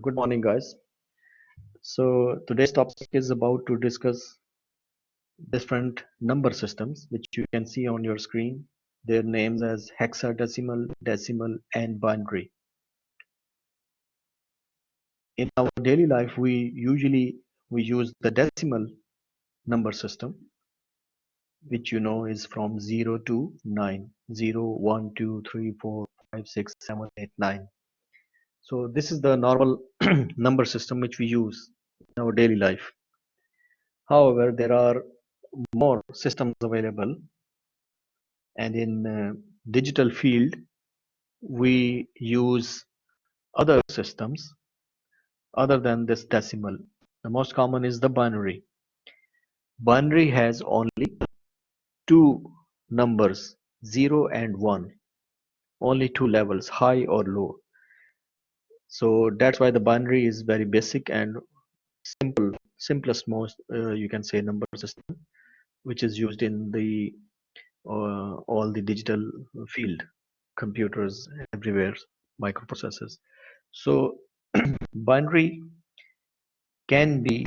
Good morning, guys. So today's topic is about to discuss different number systems, which you can see on your screen. Their names as hexadecimal, decimal, and binary. In our daily life, we use the decimal number system, which you know is from 0 to 9. 0, 1, 2, 3, 4, 5, 6, 7, 8, 9. So this is the normal number system which we use in our daily life. However, there are more systems available, and in digital field we use other systems other than this decimal. The most common is the binary. Binary has only two numbers, 0 and 1, only two levels, high or low. So that's why the binary is very basic and simplest most you can say number system, which is used in the all the digital field, computers everywhere, microprocessors. So binary can be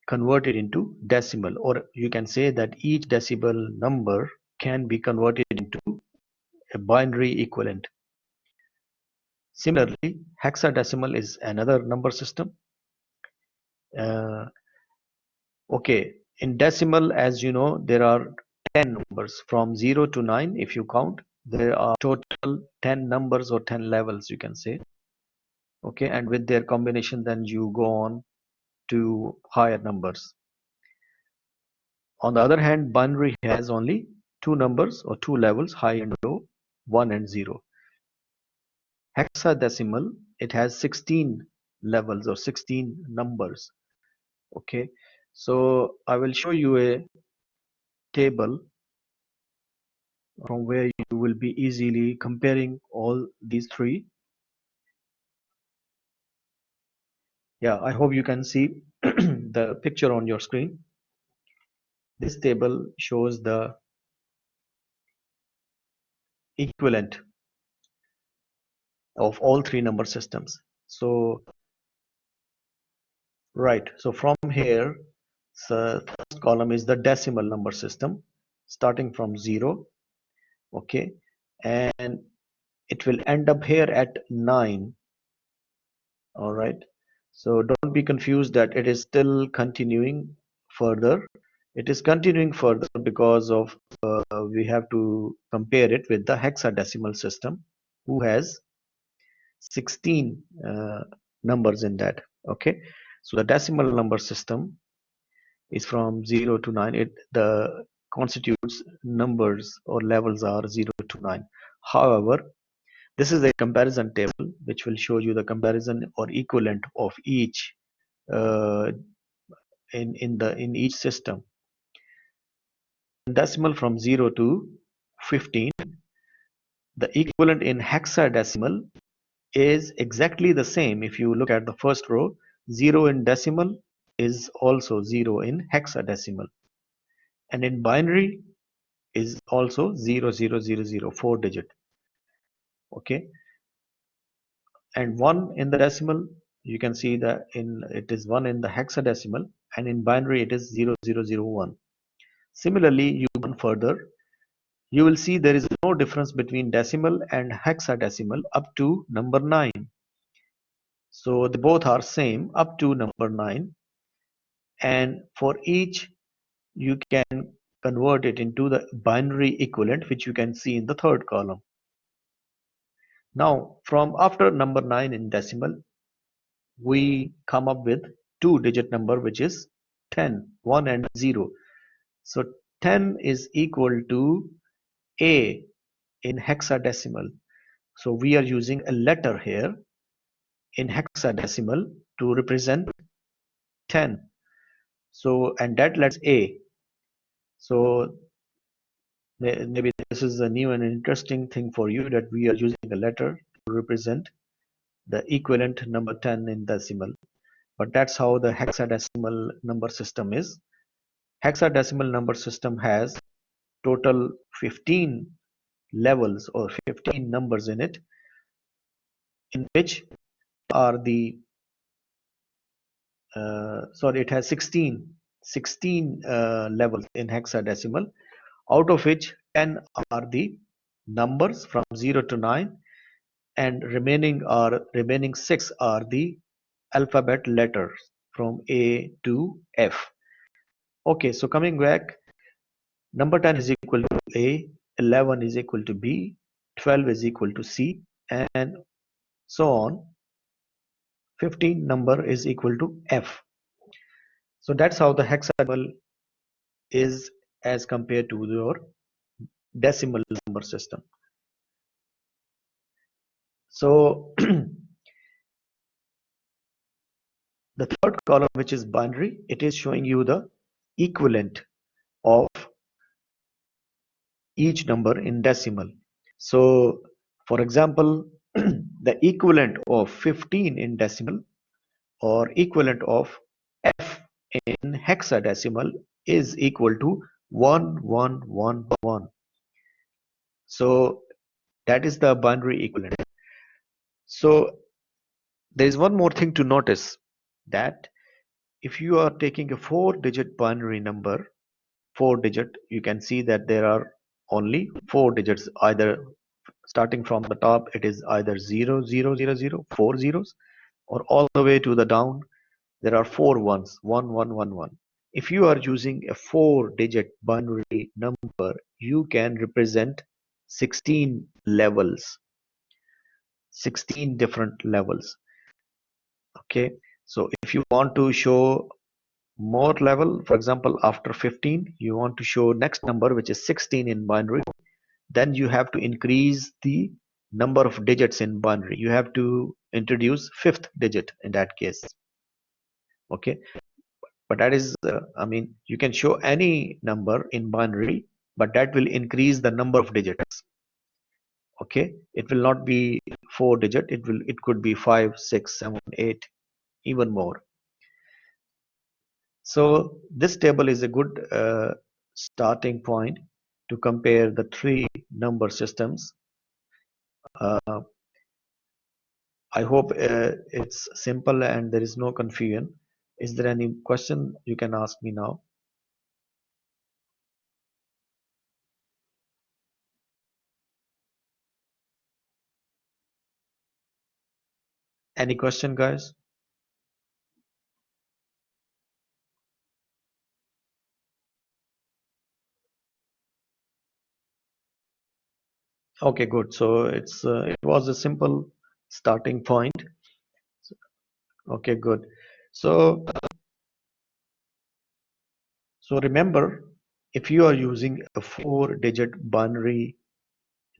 converted into decimal, or you can say that each decimal number can be converted into a binary equivalent. Similarly, hexadecimal is another number system. Uh, okay, in decimal, as you know, there are 10 numbers from 0 to 9. If you count, there are total 10 numbers or 10 levels, you can say. Okay, and with their combination, then you go on to higher numbers. On the other hand, binary has only two numbers or two levels, high and low, 1 and 0. Hexadecimal, it has 16 levels or 16 numbers. Okay, so I will show you a table from where you will be easily comparing all these three. Yeah, I hope you can see the picture on your screen. This table shows the equivalent of all three number systems. So right, so from here, the first column is the decimal number system starting from 0. Okay, and it will end up here at 9. All right, so don't be confused that it is still continuing further. It is continuing further because of we have to compare it with the hexadecimal system, who has 16 numbers in that. Okay, so the decimal number system is from 0 to 9. It the constitutes numbers or levels are 0 to 9. However, this is a comparison table which will show you the comparison or equivalent of each uh, in each system. Decimal from 0 to 15, the equivalent in hexadecimal is exactly the same. If you look at the first row, 0 in decimal is also 0 in hexadecimal, and in binary is also 0000, 4 digit. Okay, and 1 in the decimal, you can see that in it is 1 in the hexadecimal, and in binary it is 0001. Similarly, you go further, you will see there is no difference between decimal and hexadecimal up to number 9. So they both are same up to number 9, and for each you can convert it into the binary equivalent, which you can see in the third column. Now from after number 9 in decimal, we come up with two-digit number, which is 10, 1 and 0. So 10 is equal to A in hexadecimal. So we are using a letter here in hexadecimal to represent 10. So, and that let's A. So maybe this is a new and interesting thing for you, that we are using a letter to represent the equivalent number 10 in decimal. But that's how the hexadecimal number system is. Hexadecimal number system has total 15 levels or 15 numbers in it, in which are the sorry, it has 16 levels in hexadecimal, out of which 10 are the numbers from 0 to 9, and remaining 6 are the alphabet letters from A to F. Okay, so coming back, number 10 is equal to A, 11 is equal to B, 12 is equal to C, and so on. 15 number is equal to F. So that's how the hexadecimal is as compared to your decimal number system. So the third column, which is binary, it is showing you the equivalent of each number in decimal. So for example, the equivalent of 15 in decimal or equivalent of F in hexadecimal is equal to 1111. So that is the binary equivalent. So there is one more thing to notice, that if you are taking a 4-digit binary number, 4 digit, you can see that there are only 4 digits. Either starting from the top, it is either 0000, 4 zeros, or all the way to the down, there are 4 ones, 1111. If you are using a 4-digit binary number, you can represent 16 levels, 16 different levels. Okay, so if you want to show more level, for example, after 15 you want to show next number, which is 16 in binary, then you have to increase the number of digits in binary. You have to introduce fifth digit in that case. Okay, but that is you can show any number in binary, but that will increase the number of digits. Okay, it will not be 4 digit, it could be 5, 6, 7, 8, even more. So this table is a good starting point to compare the three number systems. Uh, I hope it's simple and there is no confusion. Is there any question you can ask me now? Any question, guys? Okay, good. So it was a simple starting point. Okay, good. So so remember, if you are using a 4-digit binary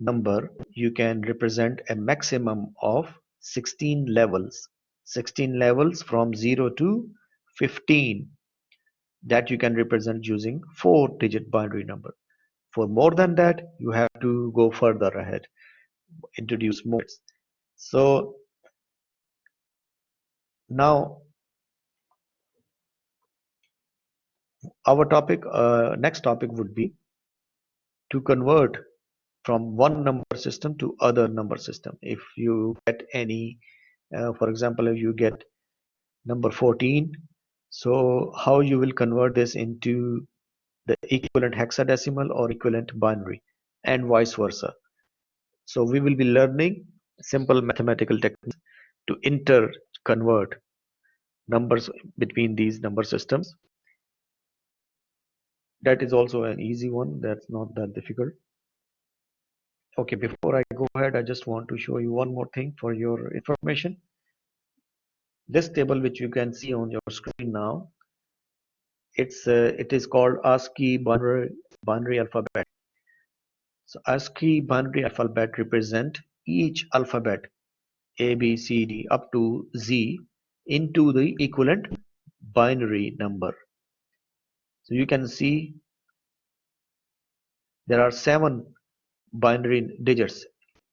number, you can represent a maximum of 16 levels. 16 levels from 0 to 15, that you can represent using 4-digit binary number. For more than that, you have to go further ahead, introduce more. So now our next topic would be to convert from one number system to other number system. If you get any, for example, if you get number 14, so how you will convert this into the equivalent hexadecimal or equivalent binary, and vice versa. So we will be learning simple mathematical techniques to convert numbers between these number systems. That is also an easy one, that's not that difficult. Okay, before I go ahead, I just want to show you one more thing for your information. This table, which you can see on your screen now, it is called ASCII binary alphabet. So ASCII binary alphabet represent each alphabet A, B, C, D up to Z into the equivalent binary number. So you can see there are 7 binary digits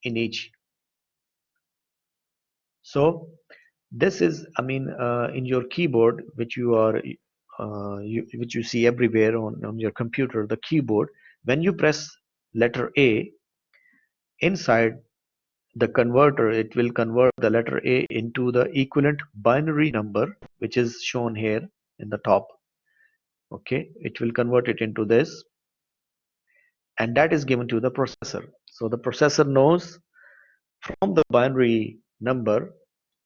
in each. So this is, in your keyboard, which which you see everywhere on your computer, the keyboard. When you press letter A, inside the converter, it will convert the letter A into the equivalent binary number, which is shown here in the top. Okay, it will convert it into this, and that is given to the processor. So the processor knows from the binary number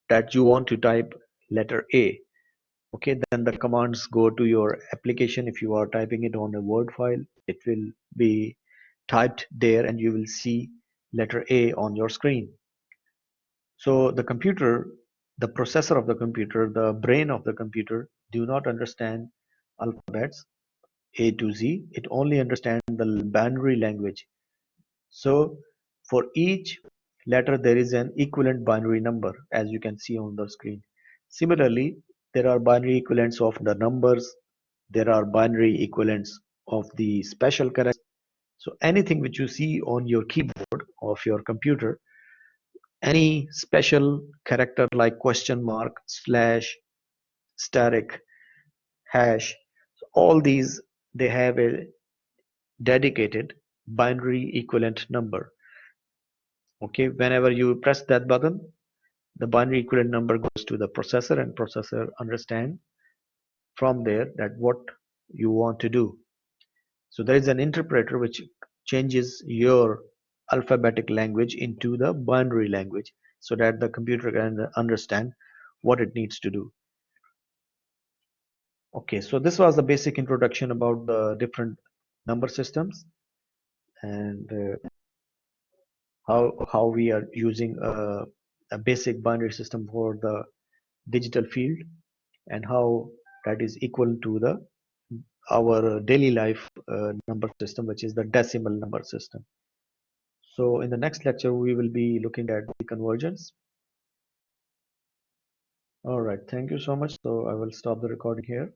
that you want to type letter A. Okay, then the commands go to your application. If you are typing it on a Word file, it will be typed there and you will see letter A on your screen. So the computer, the processor of the computer, the brain of the computer do not understand alphabets A to Z. It only understands the binary language. So for each letter there is an equivalent binary number, as you can see on the screen. Similarly, there are binary equivalents of the numbers, there are binary equivalents of the special characters. So anything which you see on your keyboard of your computer, any special character like question mark, slash, static, hash, all these, they have a dedicated binary equivalent number. Okay, whenever you press that button, the binary equivalent number goes to the processor and processor understand from there that what you want to do. So there is an interpreter which changes your alphabetic language into the binary language so that the computer can understand what it needs to do. Okay, so this was the basic introduction about the different number systems and how we are using a basic binary system for the digital field and how that is equal to the our daily life number system, which is the decimal number system. So in the next lecture we will be looking at the convergence. All right, thank you so much. So I will stop the recording here.